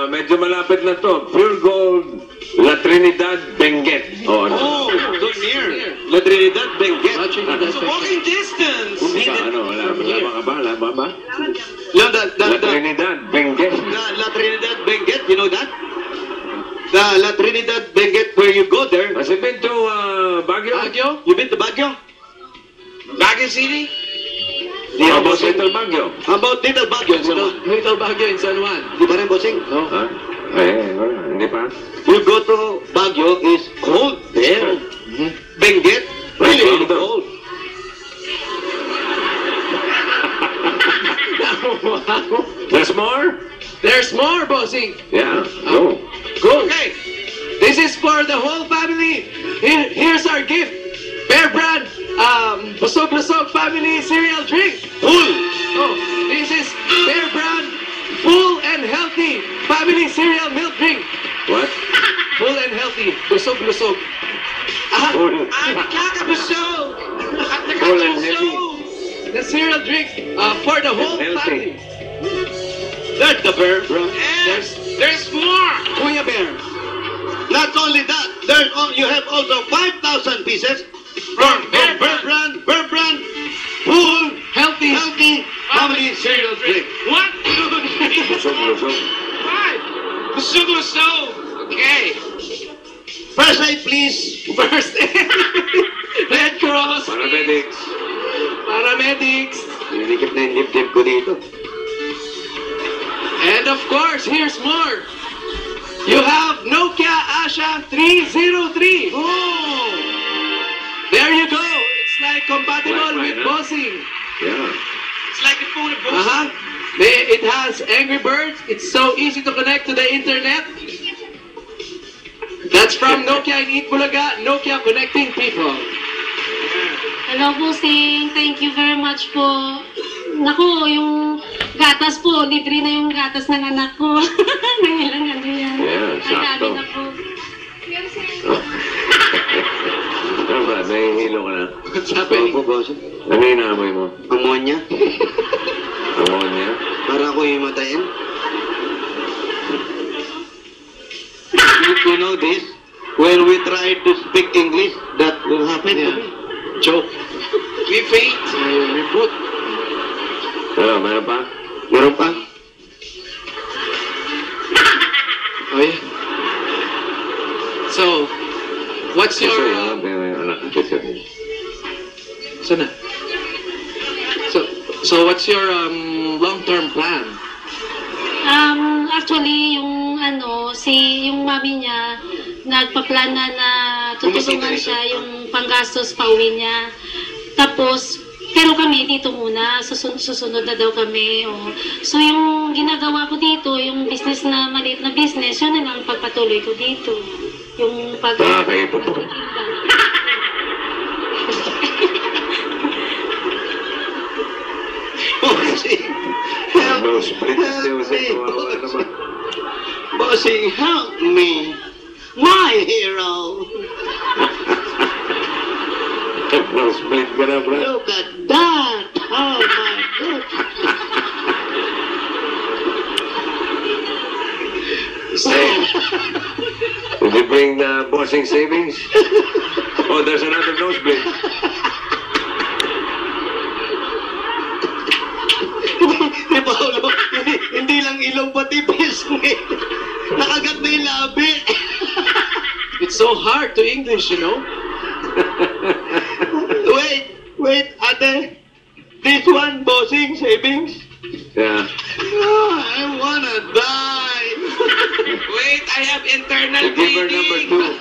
medyo malapit na to. Pure Gold, La Trinidad, Benguet. Oh, ano? So near. La Trinidad, Benguet. So walking distance. Hindi ba, ano, wala ba? La La Trinidad, Benguet. La Trinidad, Benguet, you know that? The La Trinidad, Benguet, where you go there. Has it been to Baguio? Baguio? You been to Baguio? Baguio City? How about Little Baguio? How about Little Baguio? Little Baguio in San Juan. Di ba rin, bossing? No? Ha? Wala, hindi pa. You go to Baguio, is cold there. Benguet, really cold. Wow. There's more? There's more, bossing. Yeah, go. Go. Okay. This is for the whole family. Here's our gift. Bear Brand, Busog Lusog family cereal drink. Full. Oh, this is Bear Brand full and healthy family cereal milk drink. What? Full and healthy. Busog Lusog. Full. Nakakabusog. Full and healthy. The cereal drink for the whole Healthy. family. That's the Bear Brand. There's more. Kuya Bear. Not only that, you have also 5,000 pieces from Bear Brand, full, Healthy. family cereal drink. What? Busog. Five. Busog Lusog. Okay. First aid, please. First Red Cross. Paramedics. Paramedics. Ninikip na yung dip-dip ko dito. And of course, here's more. You have Nokia Asha 303. Oh! There you go. It's like compatible Wi-Fi, with huh? bossing. Yeah. It's like a phone of bossing. It has Angry Birds. It's so easy to connect to the internet. That's from Nokia in Itbulaga. Nokia connecting people. Hello po, Sing. Thank you very much po. Naku, yung gatas po, libre na yung gatas ng anak ko. Nangilang ano yan. Yeah, Ang dami sakto. na po. Ano ba? Nahihilo ka na? What's happening? Opo, boss. Ano yung naamoy mo? Ammonia. Ammonia? Para ako himatayin. You know this? When we try to speak English, that will happen to me. Joke. We faint. Reboot. Ano, meron pa? Meron pa? Oh yeah. So, what's your... Kasi yung anak ko siya. Sana. So what's your long-term plan? Actually, yung yung mami niya, nagpaplana na tutulungan siya yung panggastos pauwi niya. Tapos, pero kami dito muna, susunod na daw kami. Oh. So yung ginagawa ko dito, yung business na maliit na business, yun na lang pagpatuloy ko dito. Yung pag... Nakakaipon po. Bossing, help No, split kasi me, kasi kawawa naman. Bossing, help me. My hero. No, split ka na, bro. Look at that. Oh my God. Did you bring the bossing savings? Oh, there's another nosebleed. Di ba, Paolo? Hindi lang ilong pati pisngi. Nakagat na yung labi. It's so hard to English, you know? Wait, ate. This one, bossing, savings. Yeah. Oh, I wanna die. Wait, I have internal You give her number 2.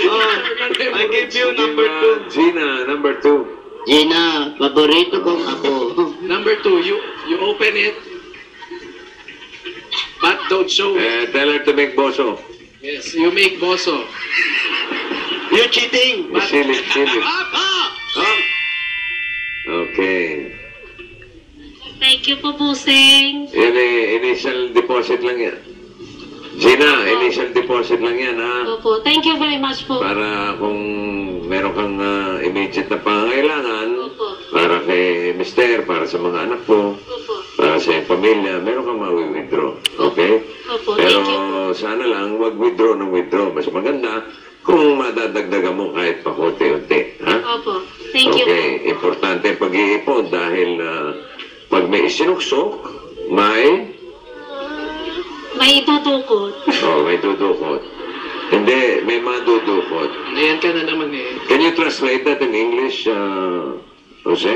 Oh, I give you number 2. Gina, number 2. Gina, paborito kong ako. Number 2, you open it, but don't show it. Tell her to make boso. Yes, you make boso. You're cheating. You silly. Up, up! Okay. Thank you po, Busing. Yan eh, initial deposit lang yan. Gina, initial deposit lang yan, ha? Opo. Thank you very much po. Para kung meron kang immediate na pangangailangan, Opo. para kay mister, para sa mga anak mo, Opo. para sa iyong pamilya, meron kang mawi-withdraw. Okay? Opo, Pero thank you. sana lang, wag withdraw ng withdraw. Mas maganda kung madadagdagan mo kahit pa konti-unti. Ha? Opo. Thank you po. Okay, importante ang pag-iipon dahil pag may isinuksok, may May itutukot. may dudukot. Hindi, may madudukot. Ayan ka na naman eh. Can you translate that in English, Jose?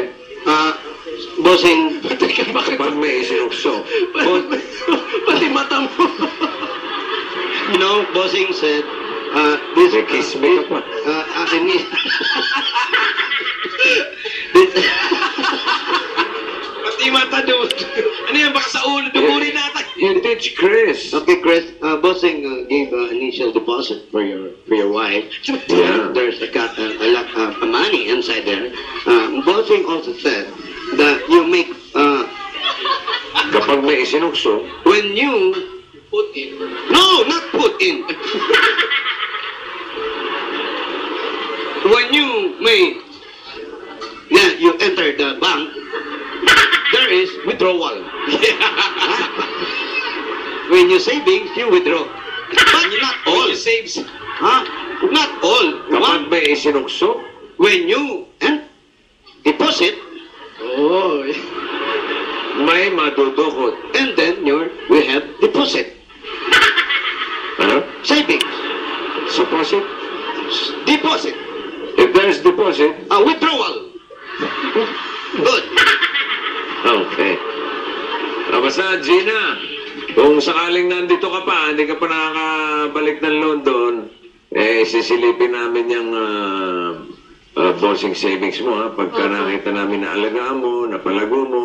Bossing, Teka, bakit? Pag may isinuksok, Pati mata mo. Bossing said, this, may kiss me ka pa. Pati mata doon. Ano yan, baka sa ulo, dugurin natin. You teach Chris. Okay, Chris, Bossing gave initial deposit for your wife. Yeah. There's a lot of money inside there. Bossing also said that you make, Kapag may isinuksok, when you, Put in. no, not put in. When you you enter the bank, there is withdrawal. When you savings, you withdraw. But not all. You saves. Huh? Not all. kapag may isinuksok, When you deposit, Oh. may madudukot. and then we have deposit. Ano? Savings. Deposit? Deposit. If there's deposit, Withdrawal. Good. okay. Basta, Gina, kung sakaling nandito ka pa, hindi ka pa nakakabalik ng London, sisilipin namin yung bossing savings mo, ha? Pagka nakita namin na alagaan mo, napalago mo,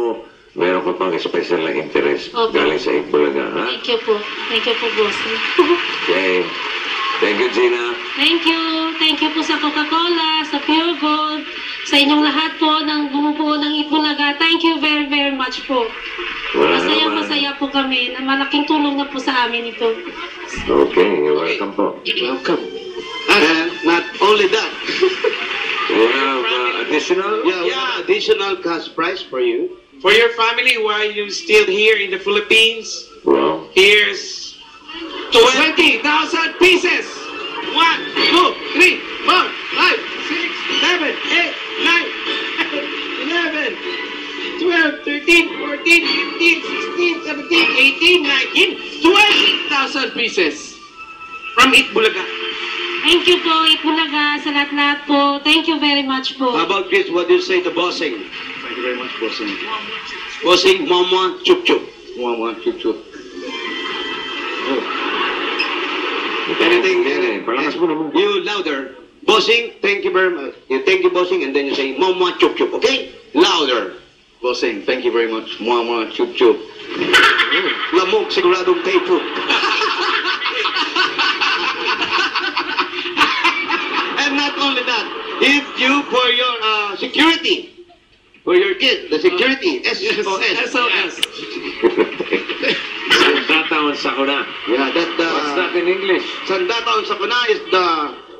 meron ka pang special na interest Opo. galing sa Ipulaga, ha? Thank you po. Thank you po, boss. Okay. Thank you, Gina. Thank you. Thank you po sa Coca-Cola, sa Pure Gold, sa inyong lahat po ng bumubuo ng Ipulaga. Thank you very, very much po. Wala naman. Masaya po kami na malaking tulong na po sa amin ito. Okay, you're welcome po. Welcome. And not only that, We have additional? yeah, additional cash prize for you. For your family, while you still here in the Philippines, Wow. here's 20,000 pieces. 1, 2, 3, 4, 5, 6, 7, 8, 9, 11, 12, 13, 14, 15, 16, 17, 18, 19, 20,000 pieces from Itbulaga. Thank you po, Itbulaga, sa lahat-lahat po. Thank you very much po. How about Chris? What do you say to Bossing? Thank you very much, Bossing. Bossing, Mama, Chup Chup. Chup chup. Anything? Palakas mo naman. You louder. Bossing, thank you very much. You thank you, Bossing, and then you say Mama, Chup Chup. Okay? Louder. Bossing, thank you very much. Chup chup. Lamok, siguradong tapo. And not only that, if you for your security, for your kid, the security, SOS. SOS. Sandataon sa kuna. Yeah, that What's that in English? Sandataon sa kuna is the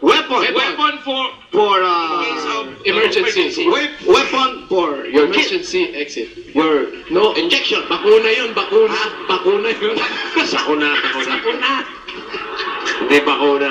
weapon. Weapon for For case of emergency. weapon for your kid. Emergency exit. Your No, injection. bakuna yun, bakuna. Bakuna yun. Sa kuna. Bakuna. Hindi bakuna.